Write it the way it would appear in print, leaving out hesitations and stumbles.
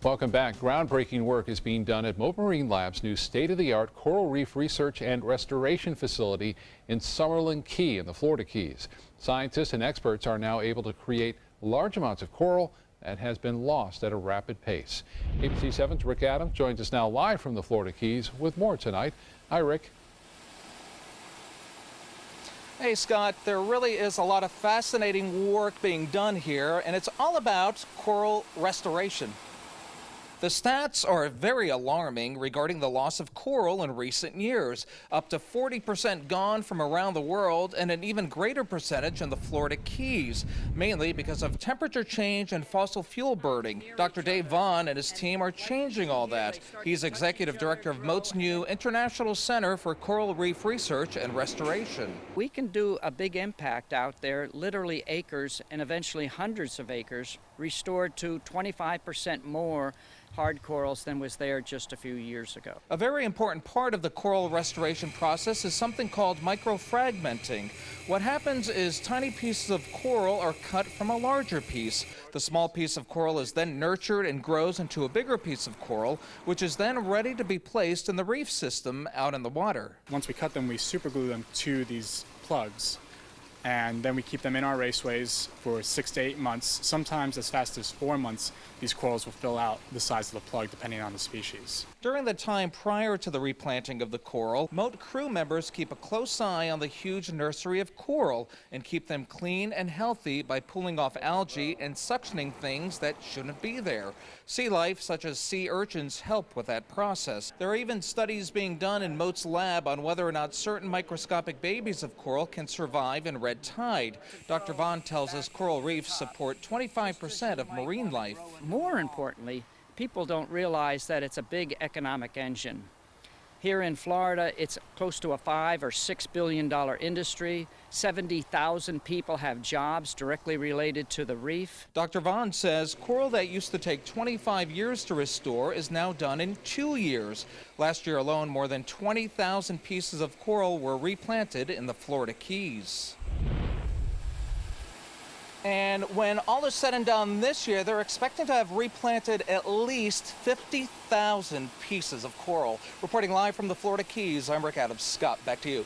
Welcome back. Groundbreaking work is being done at Mote Marine Lab's new state-of-the-art coral reef research and restoration facility in Summerlin Key in the Florida Keys. Scientists and experts are now able to create large amounts of coral that has been lost at a rapid pace. ABC 7's Rick Adams joins us now live from the Florida Keys with more tonight. Hi, Rick. Hey, Scott, there really is a lot of fascinating work being done here, and it's all about coral restoration. The stats are very alarming regarding the loss of coral in recent years. Up to 40% gone from around the world, and an even greater percentage in the Florida Keys, mainly because of temperature change and fossil fuel burning. Dr. Dave Vaughn and his team are changing all that. He's executive director of Mote's new International Center for Coral Reef Research and Restoration. We can do a big impact out there, literally acres and eventually hundreds of acres, restored to 25% more hard corals than was there just a few years ago. A very important part of the coral restoration process is something called microfragmenting. What happens is tiny pieces of coral are cut from a larger piece. The small piece of coral is then nurtured and grows into a bigger piece of coral, which is then ready to be placed in the reef system out in the water. Once we cut them, we superglue them to these plugs, and then we keep them in our raceways for 6 to 8 months. Sometimes as fast as 4 months, these corals will fill out the size of the plug depending on the species. During the time prior to the replanting of the coral, Mote crew members keep a close eye on the huge nursery of coral and keep them clean and healthy by pulling off algae and suctioning things that shouldn't be there. Sea life such as sea urchins help with that process. There are even studies being done in Mote's lab on whether or not certain microscopic babies of coral can survive in red tide. Dr. Vaughn tells us coral reefs support 25% of marine life. More importantly, people don't realize that it's a big economic engine. Here in Florida, it's close to a $5 or $6 billion industry. 70,000 people have jobs directly related to the reef. Dr. Vaughn says coral that used to take 25 years to restore is now done in 2 years. Last year alone, more than 20,000 pieces of coral were replanted in the Florida Keys. And when all is said and done this year, they're expecting to have replanted at least 50,000 pieces of coral. Reporting live from the Florida Keys, I'm Rick Adams. Scott, back to you.